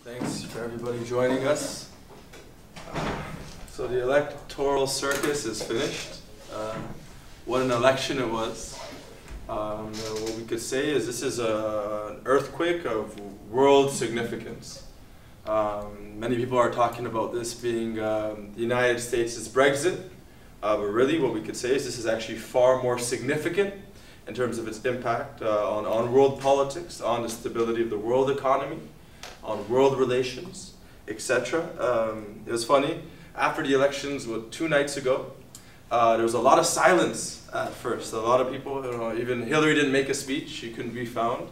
Thanks for everybody joining us. So the electoral circus is finished. What an election it was. What we could say is this is an earthquake of world significance. Many people are talking about this being the United States' Brexit, but really what we could say is this is actually far more significant in terms of its impact on world politics, on the stability of the world economy, on world relations, etc. It was funny, after the elections, 2 nights ago, there was a lot of silence at first. A lot of people, even Hillary didn't make a speech, she couldn't be found.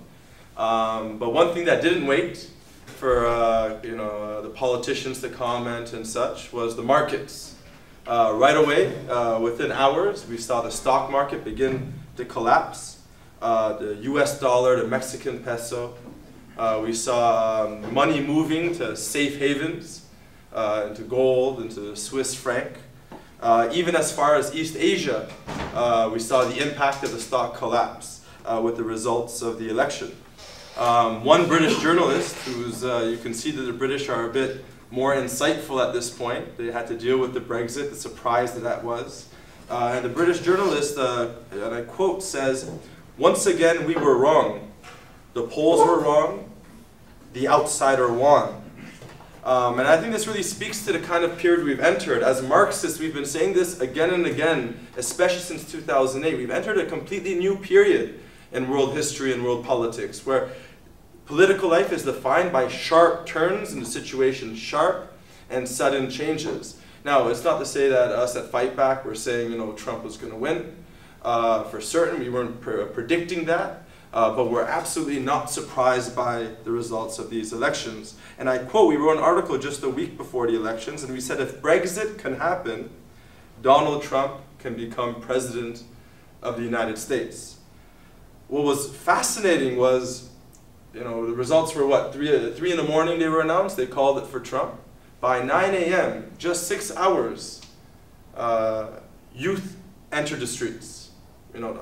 But one thing that didn't wait for the politicians to comment and such was the markets. Right away, within hours, we saw the stock market begin to collapse. The US dollar, the Mexican peso, we saw money moving to safe havens, into gold, into the Swiss franc. Even as far as East Asia, we saw the impact of the stock collapse with the results of the election. One British journalist, you can see that the British are a bit more insightful at this point. They had to deal with the Brexit, the surprise that was. And the British journalist, and I quote, says, "Once again we were wrong. The polls were wrong. The outsider won." And I think this really speaks to the kind of period we've entered. As Marxists, we've been saying this again and again, especially since 2008. We've entered a completely new period in world history and world politics, where political life is defined by sharp turns in the situation, sharp and sudden changes. Now, it's not to say that us at Fightback were saying, Trump was going to win. For certain, we weren't predicting that. But we're absolutely not surprised by the results of these elections. And I quote, we wrote an article just a week before the elections, and we said if Brexit can happen, Donald Trump can become president of the United States. What was fascinating was, the results were what, 3 in the morning they were announced, they called it for Trump. By 9 a.m., just 6 hours, youth entered the streets.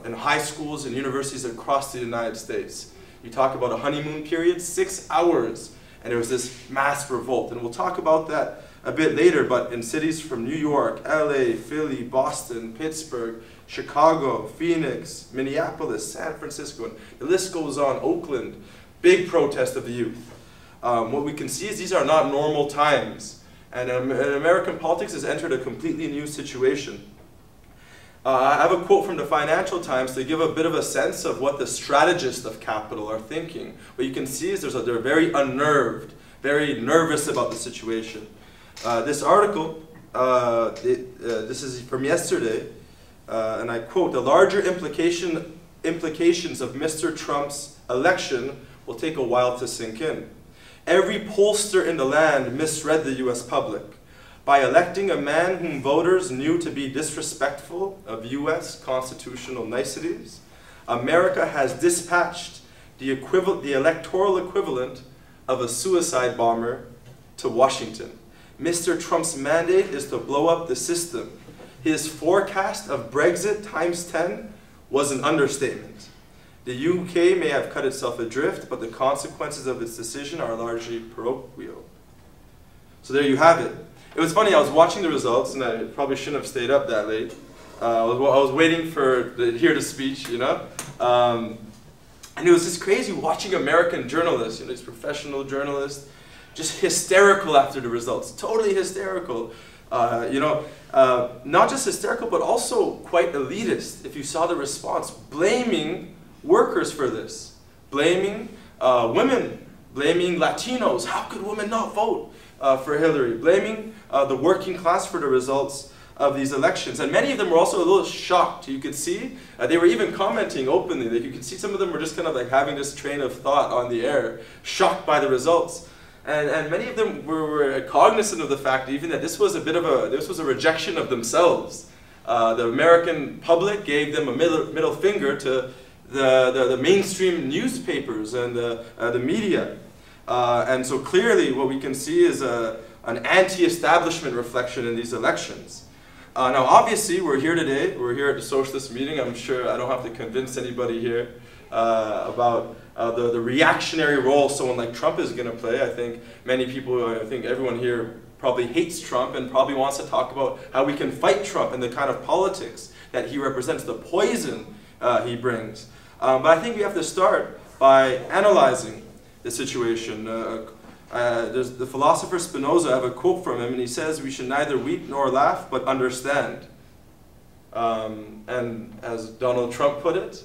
In high schools and universities across the United States. You talk about a honeymoon period, 6 hours, and there was this mass revolt. And we'll talk about that a bit later, but in cities from New York, LA, Philly, Boston, Pittsburgh, Chicago, Phoenix, Minneapolis, San Francisco, and the list goes on, Oakland, big protest of the youth. What we can see is these are not normal times, and American politics has entered a completely new situation. I have a quote from the Financial Times to give a bit of a sense of what the strategists of capital are thinking. What you can see is they're very unnerved, very nervous about the situation. This article, this is from yesterday, and I quote, "The larger implications of Mr. Trump's election will take a while to sink in. Every pollster in the land misread the US public. By electing a man whom voters knew to be disrespectful of US constitutional niceties, America has dispatched the electoral equivalent of a suicide bomber to Washington. Mr. Trump's mandate is to blow up the system. His forecast of Brexit times 10 was an understatement. The UK may have cut itself adrift, but the consequences of its decision are largely parochial." So there you have it. It was funny, I was watching the results, and I probably shouldn't have stayed up that late. I was waiting to hear the speech, and it was just crazy watching American journalists, these professional journalists, just hysterical after the results, totally hysterical. Not just hysterical, but also quite elitist, if you saw the response, blaming workers for this, blaming women, blaming Latinos, how could women not vote for Hillary, blaming the working class for the results of these elections. And many of them were also a little shocked. You could see, they were even commenting openly. You could see some of them were just kind of like having this train of thought on the air, shocked by the results. And many of them were cognizant of the fact even that this was a rejection of themselves. The American public gave them a middle finger to the mainstream newspapers and the media. And so clearly what we can see is an anti-establishment reflection in these elections. Now obviously we're here today, we're here at the socialist meeting. I'm sure I don't have to convince anybody here about the reactionary role someone like Trump is going to play. I think many people, I think everyone here probably hates Trump and probably wants to talk about how we can fight Trump and the kind of politics that he represents, the poison he brings. But I think we have to start by analyzing the situation. There's the philosopher Spinoza, I have a quote from him, and he says, "We should neither weep nor laugh, but understand." And as Donald Trump put it,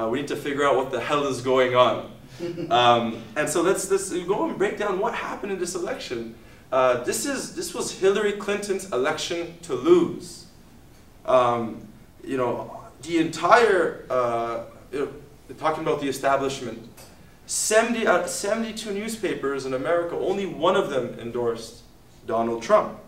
we need to figure out what the hell is going on. And so let's go and break down what happened in this election. This was Hillary Clinton's election to lose. You know, the entire, talking about the establishment, 72 newspapers in America, only one of them endorsed Donald Trump.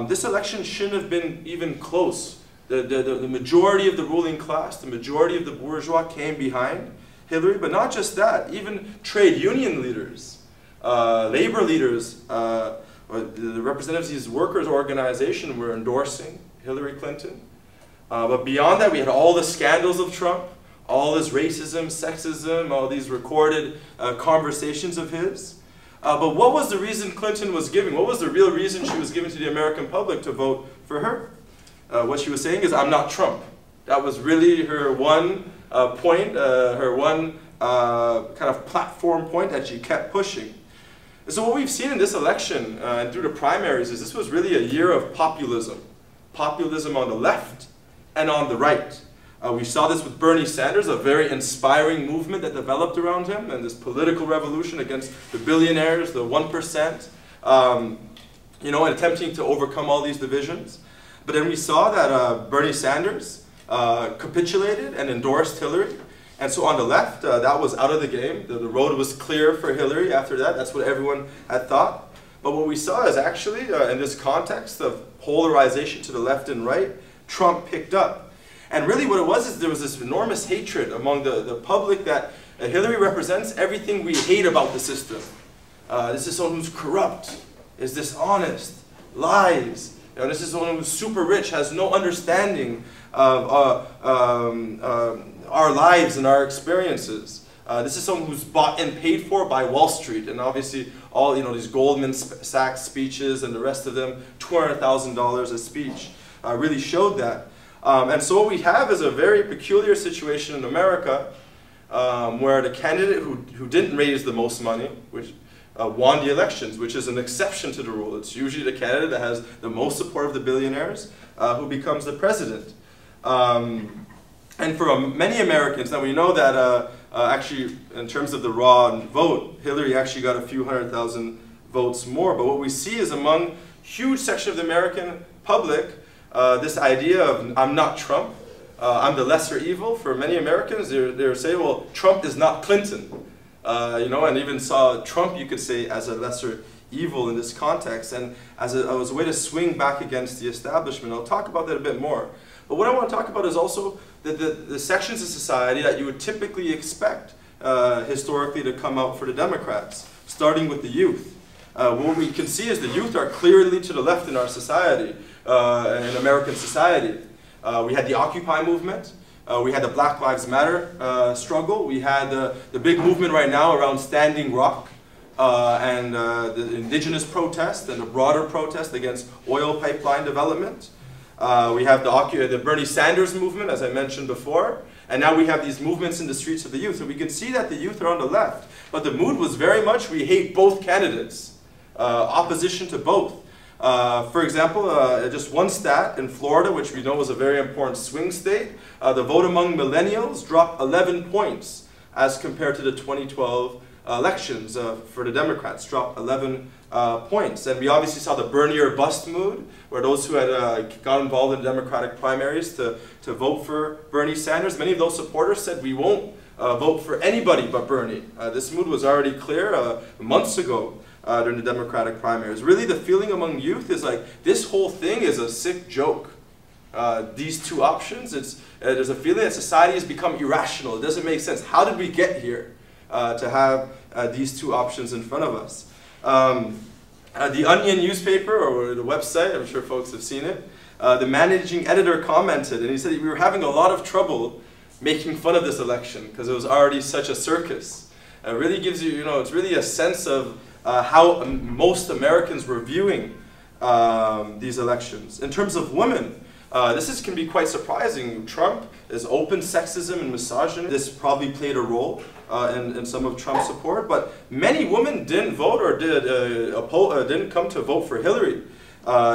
This election shouldn't have been even close. The majority of the ruling class, the majority of the bourgeois came behind Hillary, but not just that, even trade union leaders, labor leaders, the representatives of these workers' organizations were endorsing Hillary Clinton. But beyond that, we had all the scandals of Trump, all his racism, sexism, all these recorded conversations of his. But what was the reason Clinton was giving? What was the real reason she was giving to the American public to vote for her? What she was saying is, "I'm not Trump." That was really her one point, her one kind of platform point that she kept pushing. And so what we've seen in this election and through the primaries is this was really a year of populism. Populism on the left and on the right. We saw this with Bernie Sanders, a very inspiring movement that developed around him, and this political revolution against the billionaires, the 1%, you know, and attempting to overcome all these divisions. But then we saw that Bernie Sanders capitulated and endorsed Hillary. And so on the left, that was out of the game. The road was clear for Hillary after that. That's what everyone had thought. But what we saw is actually, in this context of polarization to the left and right, Trump picked up. And really what it was is there was this enormous hatred among the public that Hillary represents everything we hate about the system. This is someone who's corrupt, is dishonest, lies. You know, this is someone who's super rich, has no understanding of our lives and our experiences. This is someone who's bought and paid for by Wall Street, and obviously all, you know, these Goldman Sachs speeches and the rest of them, $200,000 a speech, really showed that. And so what we have is a very peculiar situation in America where the candidate who didn't raise the most money, which won the elections, which is an exception to the rule. It's usually the candidate that has the most support of the billionaires who becomes the president. And for many Americans, now we know that actually in terms of the raw vote, Hillary actually got a few 100,000 votes more. But what we see is among huge section of the American public, this idea of "I'm not Trump, I'm the lesser evil." For many Americans, they're saying, well, Trump is not Clinton. You know, and even saw Trump, you could say, as a lesser evil in this context, and as a way to swing back against the establishment. I'll talk about that a bit more. But what I want to talk about is also the sections of society that you would typically expect historically to come out for the Democrats, starting with the youth. What we can see is the youth are clearly to the left in our society, in American society. We had the Occupy movement. We had the Black Lives Matter struggle. We had the big movement right now around Standing Rock and the indigenous protest and the broader protest against oil pipeline development. We have the Bernie Sanders movement, as I mentioned before. And now we have these movements in the streets of the youth. So we can see that the youth are on the left. But the mood was very much, we hate both candidates. Opposition to both. For example, just one stat in Florida, which we know was a very important swing state, the vote among millennials dropped 11 points as compared to the 2012 elections for the Democrats, dropped 11 points. And we obviously saw the Bernie or bust mood, where those who had got involved in the Democratic primaries to vote for Bernie Sanders, many of those supporters said, we won't vote for anybody but Bernie. This mood was already clear months ago. During the Democratic primaries. Really the feeling among youth is like, this whole thing is a sick joke. These two options, there's a feeling that society has become irrational. It doesn't make sense. How did we get here to have these two options in front of us? The Onion newspaper, or the website, I'm sure folks have seen it, the managing editor commented, and he said we were having a lot of trouble making fun of this election because it was already such a circus. It really gives you, it's really a sense of how most Americans were viewing these elections. In terms of women, can be quite surprising. Trump is open sexism and misogyny. This probably played a role in some of Trump's support, but many women didn't vote or didn't come to vote for Hillary.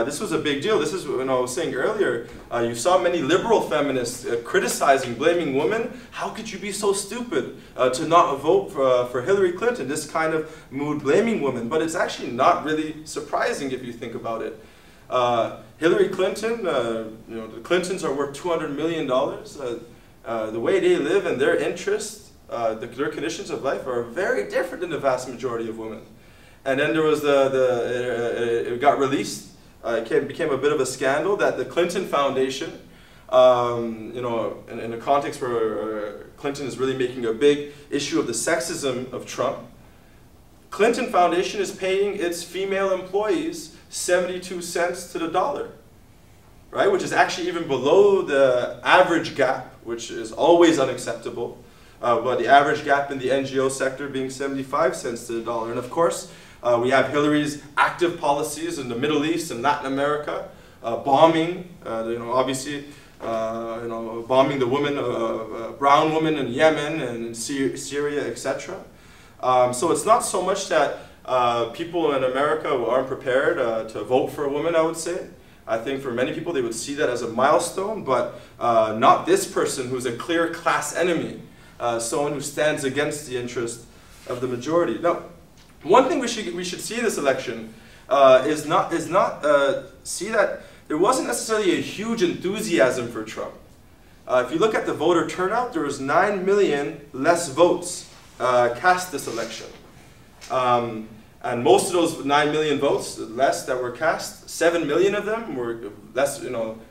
This was a big deal. This is what I was saying earlier. You saw many liberal feminists criticizing, blaming women. How could you be so stupid to not vote for Hillary Clinton? This kind of mood blaming women. But it's actually not really surprising if you think about it. Hillary Clinton, the Clintons are worth $200 million. The way they live and their interests, their conditions of life are very different than the vast majority of women. And then there was it got released. It became a bit of a scandal that the Clinton Foundation, in a context where Clinton is really making a big issue of the sexism of Trump, Clinton Foundation is paying its female employees 72 cents to the dollar, right? Which is actually even below the average gap, which is always unacceptable. But the average gap in the NGO sector being 75 cents to the dollar. And of course, we have Hillary's active policies in the Middle East and Latin America, bombing, obviously, bombing the women, brown women in Yemen and in Syria, etc. So it's not so much that people in America aren't prepared to vote for a woman, I would say. I think for many people they would see that as a milestone, but not this person who's a clear class enemy, someone who stands against the interest of the majority. Now, one thing we should see in this election is not see that there wasn't necessarily a huge enthusiasm for Trump. If you look at the voter turnout, there was 9 million less votes cast this election. And most of those 9 million votes less that were cast, 7 million of them were less,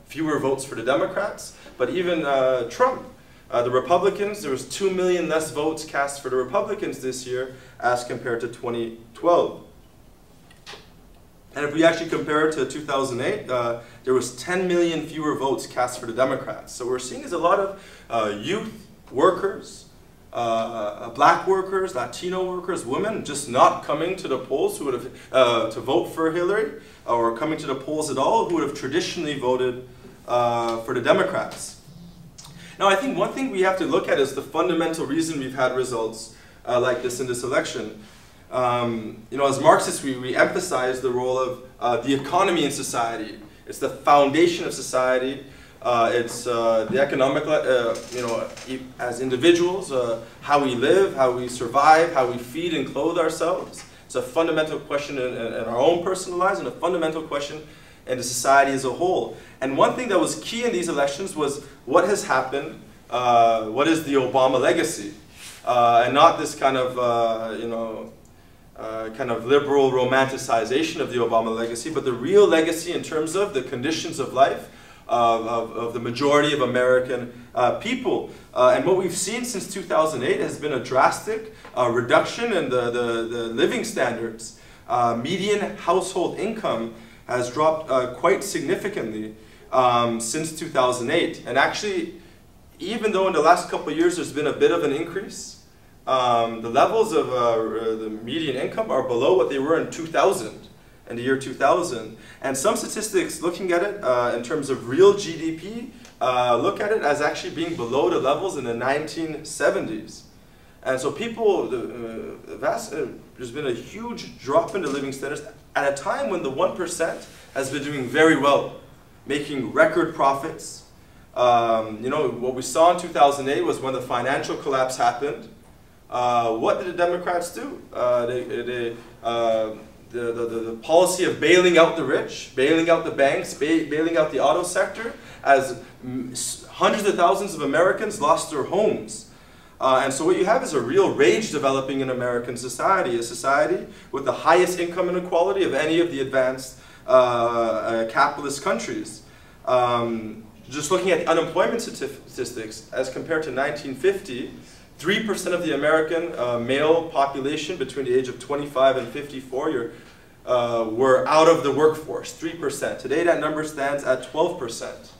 fewer votes for the Democrats. But even Trump, the Republicans, there was 2 million less votes cast for the Republicans this year as compared to 2012. And if we actually compare it to 2008, there was 10 million fewer votes cast for the Democrats. So what we're seeing is a lot of youth workers, black workers, Latino workers, women just not coming to the polls who would have to vote for Hillary, or coming to the polls at all, who would have traditionally voted for the Democrats. Now, I think one thing we have to look at is the fundamental reason we've had results like this in this election. As Marxists, we emphasize the role of the economy in society. It's the foundation of society. It's the economic, as individuals, how we live, how we survive, how we feed and clothe ourselves. It's a fundamental question in our own personal lives and a fundamental question in the society as a whole. And one thing that was key in these elections was what has happened, what is the Obama legacy, and not this kind of, kind of liberal romanticization of the Obama legacy, but the real legacy in terms of the conditions of life of the majority of American people. And what we've seen since 2008 has been a drastic reduction in the living standards. Median household income has dropped quite significantly since 2008. And actually, even though in the last couple of years there's been a bit of an increase, the levels of the median income are below what they were in 2000, in the year 2000. And some statistics looking at it in terms of real GDP look at it as actually being below the levels in the 1970s. And so people, there's been a huge drop in the living standards at a time when the 1% has been doing very well, making record profits. What we saw in 2008 was when the financial collapse happened. What did the Democrats do? The policy of bailing out the rich, bailing out the banks, bailing out the auto sector, as hundreds of thousands of Americans lost their homes. And so what you have is a real rage developing in American society, a society with the highest income inequality of any of the advanced capitalist countries. Just looking at the unemployment statistics, as compared to 1950, 3% of the American male population between the age of 25 and 54 were out of the workforce, 3%. Today that number stands at 12%.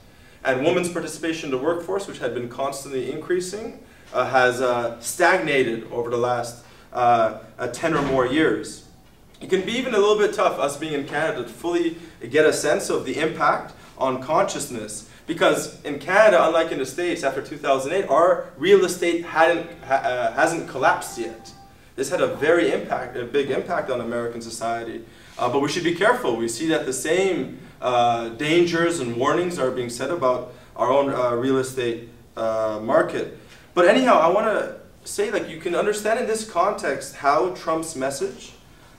And women's participation in the workforce, which had been constantly increasing, has stagnated over the last 10 or more years. It can be even a little bit tough, us being in Canada, to fully get a sense of the impact on consciousness. Because in Canada, unlike in the States, after 2008, our real estate hasn't collapsed yet. This had a big impact on American society. But we should be careful. We see that the same dangers and warnings are being said about our own real estate market. But anyhow, I want to say, like, you can understand in this context how Trump's message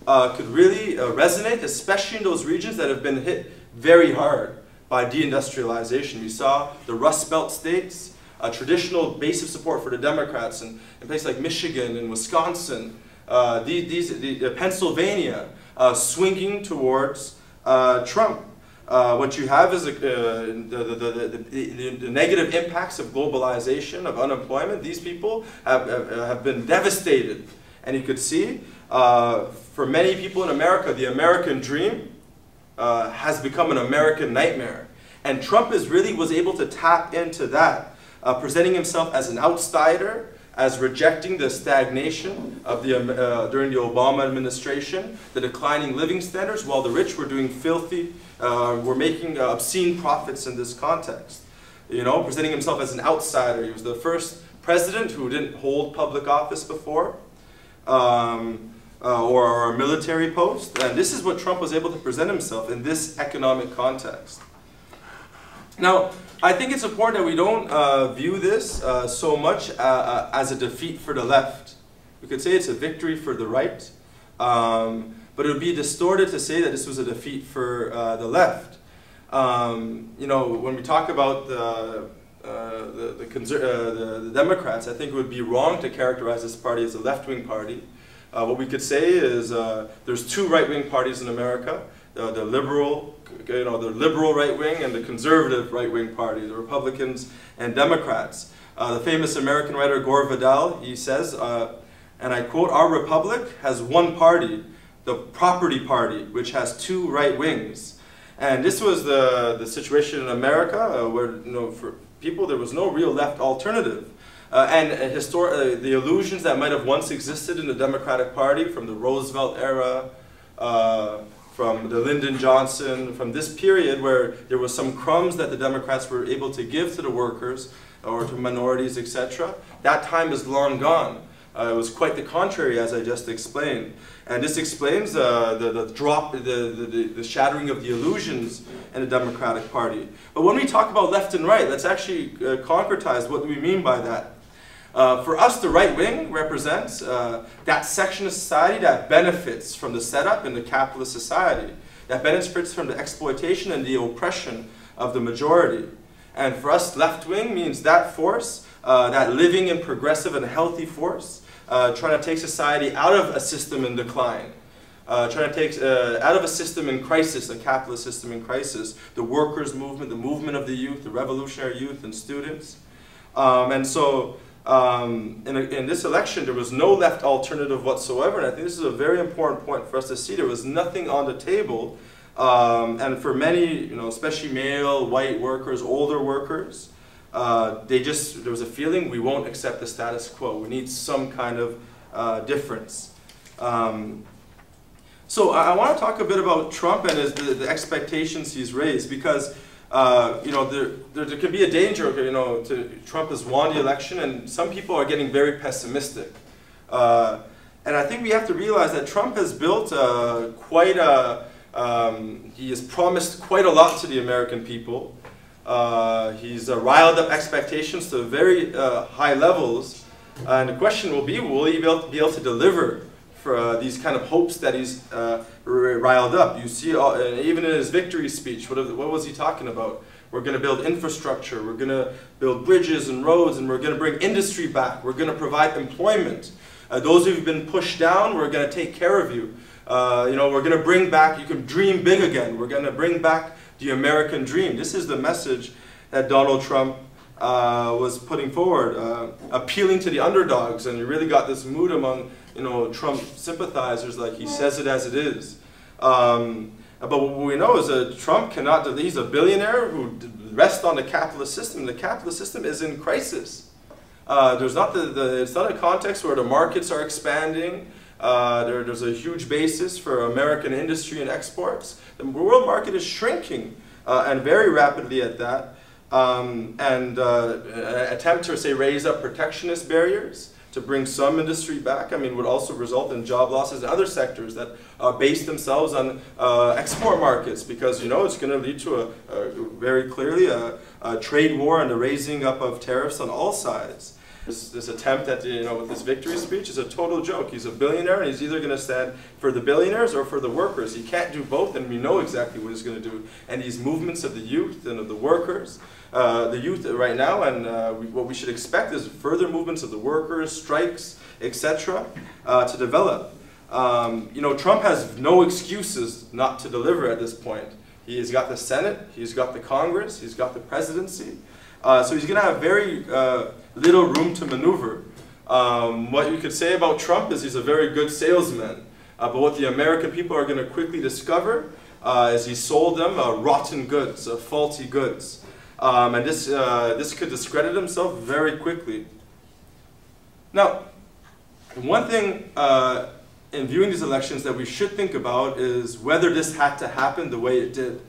could really resonate, especially in those regions that have been hit very hard by deindustrialization. We saw the Rust Belt states, a traditional base of support for the Democrats in places like Michigan and Wisconsin, Pennsylvania, swinging towards Trump. What you have is the negative impacts of globalization, of unemployment. These people have been devastated. And you could see, for many people in America, the American dream has become an American nightmare. And Trump was able to tap into that, presenting himself as an outsider, as rejecting the stagnation of during the Obama administration, the declining living standards, while the rich were doing were making obscene profits in this context. You know, presenting himself as an outsider. He was the first president who didn't hold public office before, or a military post. And this is what Trump was able to present himself in this economic context. Now, I think it's important that we don't view this so much as a defeat for the left. We could say it's a victory for the right, but it would be distorted to say that this was a defeat for the left. You know, when we talk about the Democrats, I think it would be wrong to characterize this party as a left-wing party. What we could say is there's two right-wing parties in America. The liberal right wing and the conservative right wing party, the Republicans and Democrats. The famous American writer Gore Vidal, he says, and I quote, "Our republic has one party, the property party, which has two right wings." And this was the situation in America where, you know, for people there was no real left alternative. The illusions that might have once existed in the Democratic Party from the Roosevelt era, from the Lyndon Johnson, from this period where there was some crumbs that the Democrats were able to give to the workers or to minorities, etc. That time is long gone. It was quite the contrary, as I just explained. And this explains the shattering of the illusions in the Democratic Party. But when we talk about left and right, let's actually concretize what do we mean by that. For us, the right wing represents that section of society that benefits from the setup in the capitalist society, that benefits from the exploitation and the oppression of the majority. And for us, left wing means that force, that living and progressive and healthy force, trying to take society out of a system in decline, trying to take out of a system in crisis, a capitalist system in crisis, the workers' movement, the movement of the youth, the revolutionary youth and students. In this election, there was no left alternative whatsoever, and I think this is a very important point for us to see. There was nothing on the table, and for many, you know, especially male, white workers, older workers, there was a feeling we won't accept the status quo. We need some kind of difference. So I want to talk a bit about Trump and the expectations he's raised, because you know, there could be a danger, you know, Trump has won the election and some people are getting very pessimistic. And I think we have to realize that Trump has built he has promised quite a lot to the American people. He's riled up expectations to very high levels. And the question will be, will he be able to deliver for these kind of hopes that he's riled up? You see, even in his victory speech, what was he talking about? We're going to build infrastructure, we're going to build bridges and roads, and we're going to bring industry back, we're going to provide employment. Those who've been pushed down, we're going to take care of you. You know, we're going to bring back, you can dream big again, we're going to bring back the American dream. This is the message that Donald Trump was putting forward, appealing to the underdogs, and you really got this mood among, you know, Trump sympathizers, like he says it as it is. But what we know is that Trump cannot, he's a billionaire who rest on the capitalist system. The capitalist system is in crisis. It's not a context where the markets are expanding. There's a huge basis for American industry and exports. The world market is shrinking, and very rapidly at that. Attempt to, say, raise up protectionist barriers to bring some industry back, I mean, would also result in job losses in other sectors that base themselves on export markets, because, you know, it's going to lead to very clearly a trade war and the raising up of tariffs on all sides. This attempt at, you know, with this victory speech is a total joke. He's a billionaire, and he's either going to stand for the billionaires or for the workers. He can't do both, and we know exactly what he's going to do. And these movements of the youth and of the workers, the youth right now, and what we should expect is further movements of the workers, strikes, etc., to develop. You know, Trump has no excuses not to deliver at this point. He's got the Senate, he's got the Congress, he's got the presidency. So he's going to have very little room to maneuver. What you could say about Trump is he's a very good salesman. But what the American people are going to quickly discover is he sold them rotten goods, faulty goods. And this could discredit himself very quickly. Now, one thing in viewing these elections that we should think about is whether this had to happen the way it did.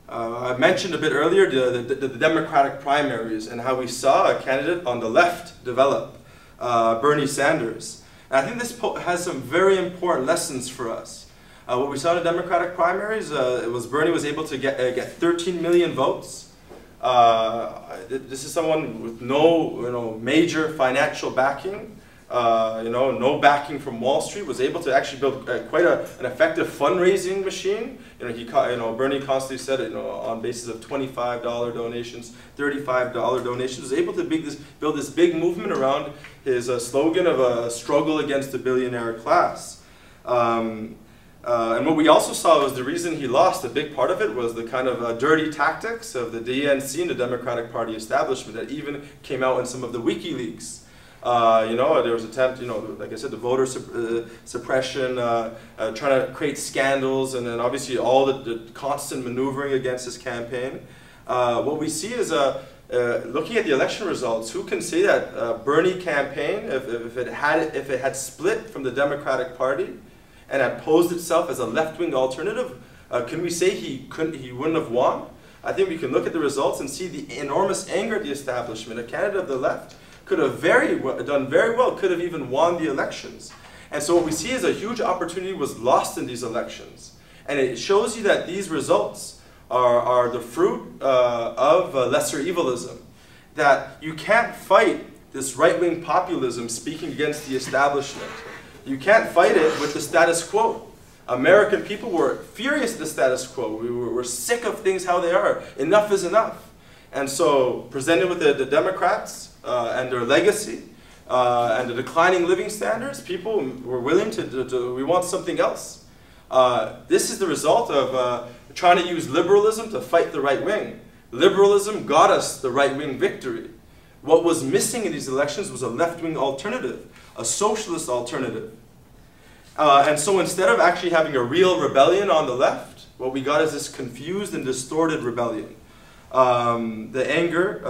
I mentioned a bit earlier the Democratic primaries and how we saw a candidate on the left develop, Bernie Sanders. And I think this has some very important lessons for us. What we saw in the Democratic primaries was Bernie was able to get 13 million votes. This is someone with no major financial backing. No backing from Wall Street, was able to actually build quite an effective fundraising machine. Bernie constantly said it, on basis of $25 donations, $35 donations, was able to build this big movement around his slogan of a struggle against the billionaire class. And what we also saw was the reason he lost, a big part of it was the kind of dirty tactics of the DNC and the Democratic Party establishment that even came out in some of the WikiLeaks. There was an attempt, like I said, the voter suppression, trying to create scandals, and then obviously all the constant maneuvering against his campaign. What we see is, looking at the election results, who can say that Bernie campaign, if it had split from the Democratic Party and had posed itself as a left-wing alternative, can we say he wouldn't have won? I think we can look at the results and see the enormous anger at the establishment. A candidate of the left could have done very well, could have even won the elections. And so what we see is a huge opportunity was lost in these elections. And it shows you that these results are the fruit of lesser evilism. That you can't fight this right-wing populism speaking against the establishment. You can't fight it with the status quo. American people were furious at the status quo. We're sick of things how they are. Enough is enough. And so, presented with the Democrats and their legacy and the declining living standards, people were willing we want something else. This is the result of trying to use liberalism to fight the right wing. Liberalism got us the right wing victory. What was missing in these elections was a left-wing alternative, a socialist alternative. And so instead of actually having a real rebellion on the left, what we got is this confused and distorted rebellion. The anger,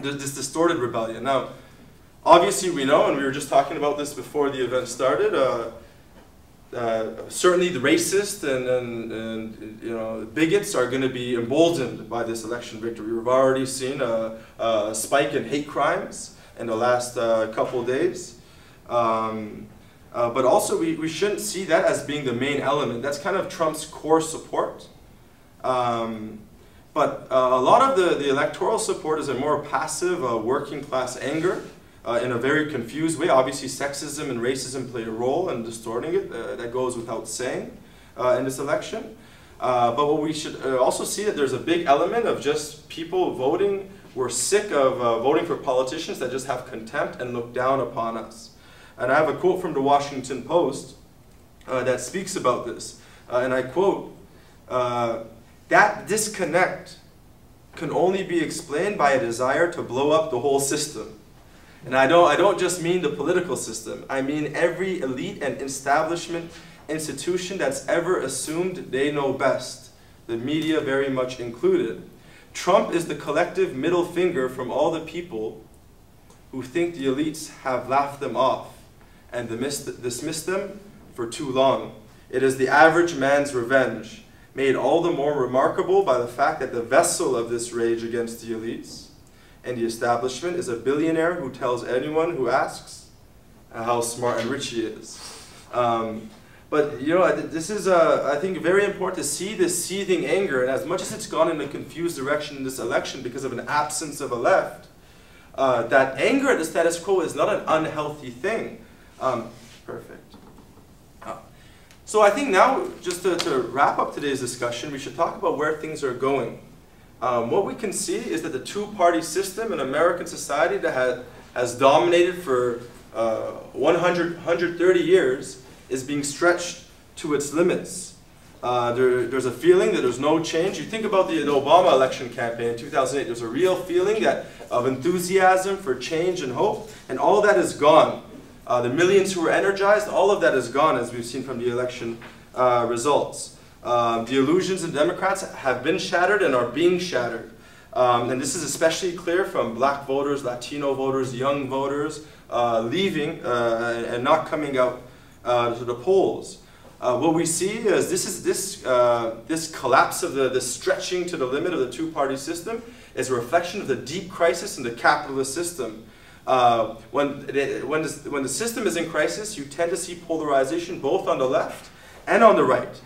this distorted rebellion. Now, obviously we know, and we were just talking about this before the event started, certainly the racist and bigots are going to be emboldened by this election victory. We've already seen a spike in hate crimes in the last couple days. But also we shouldn't see that as being the main element. That's kind of Trump's core support. But a lot of the electoral support is a more passive, working class anger in a very confused way. Obviously sexism and racism play a role in distorting it. That goes without saying in this election. But what we should also see that there's a big element of just people voting. We're sick of voting for politicians that just have contempt and look down upon us. And I have a quote from the Washington Post that speaks about this. And I quote, "That disconnect can only be explained by a desire to blow up the whole system." And I don't just mean the political system. I mean every elite and establishment institution that's ever assumed they know best. the media very much included. Trump is the collective middle finger from all the people who think the elites have laughed them off and dismissed them for too long. It is the average man's revenge, made all the more remarkable by the fact that the vessel of this rage against the elites and the establishment is a billionaire who tells anyone who asks how smart and rich he is. But you know, this is, I think, very important to see this seething anger, and as much as it's gone in a confused direction in this election because of an absence of a left, that anger at the status quo is not an unhealthy thing. Perfect. So I think now, just to wrap up today's discussion, we should talk about where things are going. What we can see is that the two-party system in American society that has dominated for 130 years is being stretched to its limits. There's a feeling that there's no change. You think about the Obama election campaign in 2008, there's a real feeling of enthusiasm for change and hope, and all that is gone. The millions who were energized, all of that is gone, as we've seen from the election results. The illusions of Democrats have been shattered and are being shattered. And this is especially clear from black voters, Latino voters, young voters leaving and not coming out to the polls. What we see is this collapse of the stretching to the limit of the two-party system is a reflection of the deep crisis in the capitalist system. When the system is in crisis, you tend to see polarization both on the left and on the right.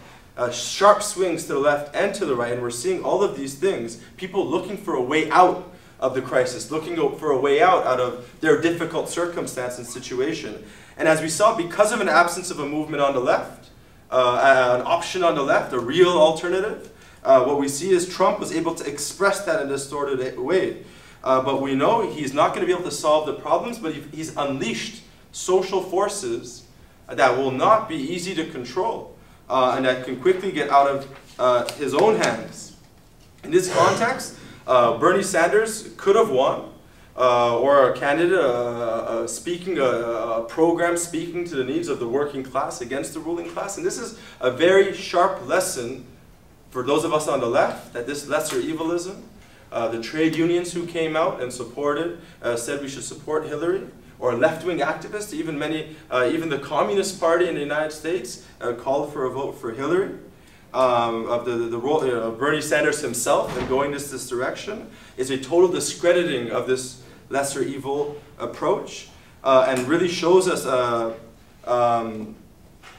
Sharp swings to the left and to the right, and we're seeing all of these things. People looking for a way out of the crisis, looking for a way out of their difficult circumstance and situation. And as we saw, because of an absence of a movement on the left, an option on the left, a real alternative, what we see is Trump was able to express that in a distorted way. But we know he's not going to be able to solve the problems, but he's unleashed social forces that will not be easy to control and that can quickly get out of his own hands. In this context, Bernie Sanders could have won, or a candidate a program speaking to the needs of the working class against the ruling class. And this is a very sharp lesson for those of us on the left, that this lesser evilism, the trade unions who came out and supported, said we should support Hillary, or left-wing activists, even even the Communist Party in the United States called for a vote for Hillary. Of Bernie Sanders himself and going this direction is a total discrediting of this lesser evil approach, and really shows us,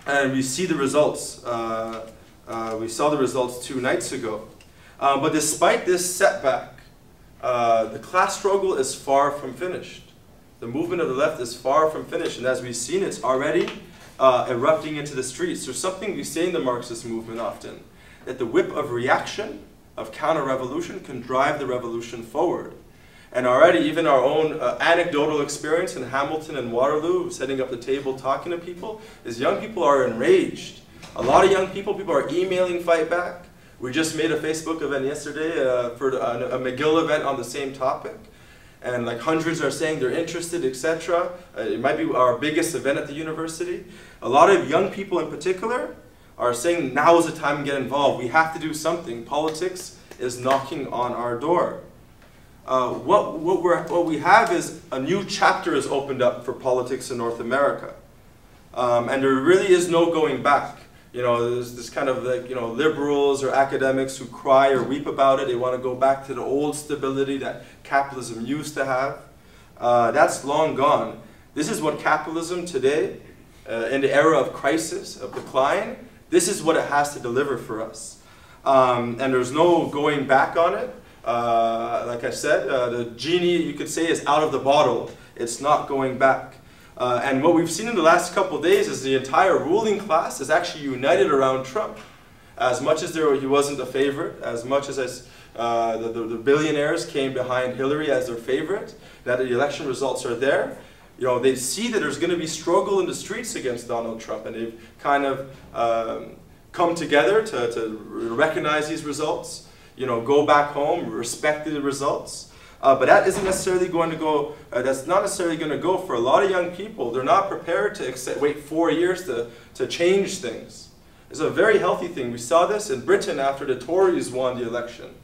and we see the results. We saw the results 2 nights ago. But despite this setback, the class struggle is far from finished. The movement of the left is far from finished, and as we've seen, it's already erupting into the streets. There's something we say in the Marxist movement often, that the whip of reaction, of counter-revolution, can drive the revolution forward. And already, even our own anecdotal experience in Hamilton and Waterloo, setting up the table, talking to people, is young people are enraged. A lot of young people are emailing Fightback. We just made a Facebook event yesterday for a McGill event on the same topic. And like hundreds are saying they're interested, etc. It might be our biggest event at the university. A lot of young people in particular are saying now is the time to get involved. We have to do something. Politics is knocking on our door. What we have is a new chapter is opened up for politics in North America. And there really is no going back. You know, there's this kind of like, you know, liberals or academics who cry or weep about it. They want to go back to the old stability that capitalism used to have. That's long gone. This is what capitalism today, in the era of crisis, of decline, this is what it has to deliver for us. And there's no going back on it. Like I said, the genie, you could say, is out of the bottle. It's not going back. And what we've seen in the last couple of days is the entire ruling class is actually united around Trump. As much as he wasn't a favorite, as much as the billionaires came behind Hillary as their favorite, that the election results are there, you know, they see that there's going to be struggle in the streets against Donald Trump, and they've kind of come together to recognize these results, you know, go back home, respect the results. But that isn't necessarily going to go, that's not necessarily going to go for a lot of young people. They're not prepared to wait 4 years to change things. It's a very healthy thing. We saw this in Britain after the Tories won the election.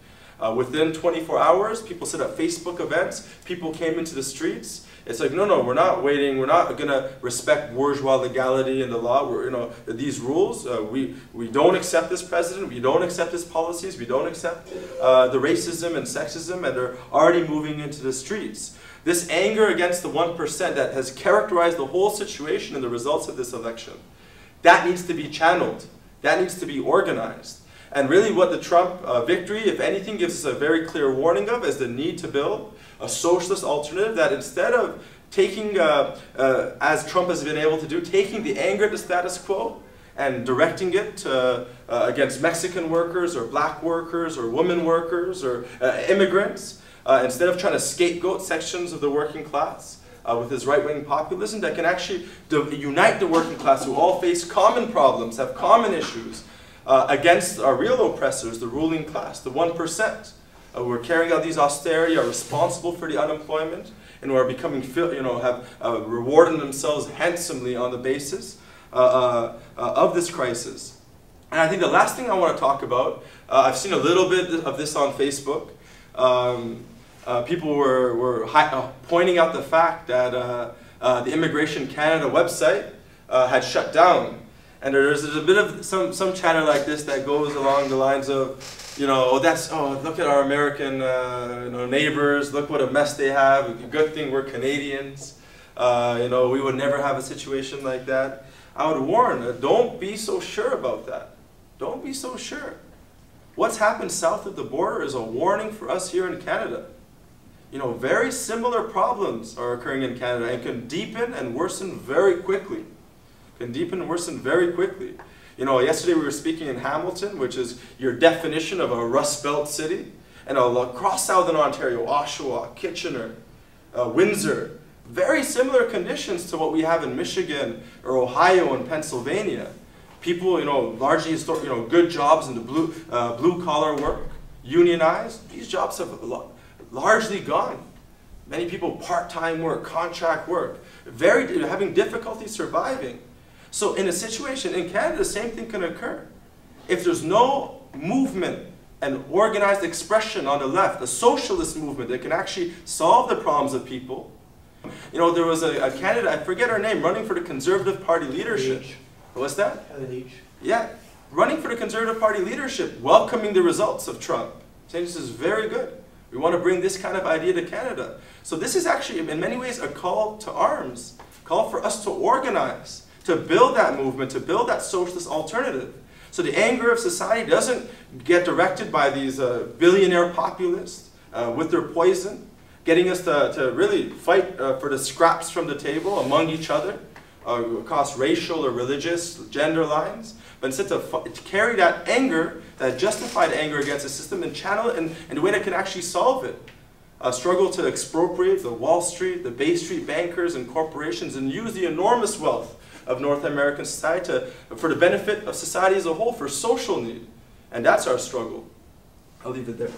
Within 24 hours, people set up Facebook events, people came into the streets. It's like, no, we're not waiting, we're not going to respect bourgeois legality and the law, these rules. We don't accept this president, we don't accept his policies, we don't accept the racism and sexism, and they're already moving into the streets. This anger against the 1% that has characterized the whole situation and the results of this election, that needs to be channeled, that needs to be organized. And really what the Trump victory, if anything, gives us a very clear warning of is the need to build a socialist alternative that instead of taking, as Trump has been able to do, taking the anger at the status quo and directing it against Mexican workers or black workers or women workers or immigrants, instead of trying to scapegoat sections of the working class with his right-wing populism that can actually unite the working class who all face common problems, have common issues, against our real oppressors, the ruling class, the 1%, who are carrying out these austerity, are responsible for the unemployment, and who are becoming, have rewarded themselves handsomely on the basis of this crisis. And I think the last thing I want to talk about, I've seen a little bit of this on Facebook. People were pointing out the fact that the Immigration Canada website had shut down. And there's a bit of some chatter like this that goes along the lines of, look at our American neighbors, look what a mess they have, good thing we're Canadians, we would never have a situation like that. I would warn, don't be so sure about that. Don't be so sure. What's happened south of the border is a warning for us here in Canada. Very similar problems are occurring in Canada and can deepen and worsen very quickly. Yesterday we were speaking in Hamilton, which is your definition of a Rust Belt city, and across Southern Ontario, Oshawa, Kitchener, Windsor, very similar conditions to what we have in Michigan or Ohio and Pennsylvania. People, largely good jobs in the blue collar work, unionized. These jobs have largely gone. Many people part-time work, contract work, having difficulty surviving. So in a situation in Canada, the same thing can occur. If there's no movement and organized expression on the left, a socialist movement that can actually solve the problems of people. There was a candidate, I forget her name, running for the Conservative Party leadership. What's that? Yeah, running for the Conservative Party leadership, welcoming the results of Trump, saying this is very good. We want to bring this kind of idea to Canada. So this is actually, in many ways, a call to arms, call for us to organize, to build that movement, to build that socialist alternative. So the anger of society doesn't get directed by these billionaire populists with their poison, getting us to really fight for the scraps from the table among each other, across racial or religious gender lines, but instead to carry that anger, that justified anger against the system, and channel it in a way that can actually solve it. Struggle to expropriate the Wall Street, the Bay Street bankers and corporations, and use the enormous wealth of North American society for the benefit of society as a whole, for social need. And that's our struggle. I'll leave it there.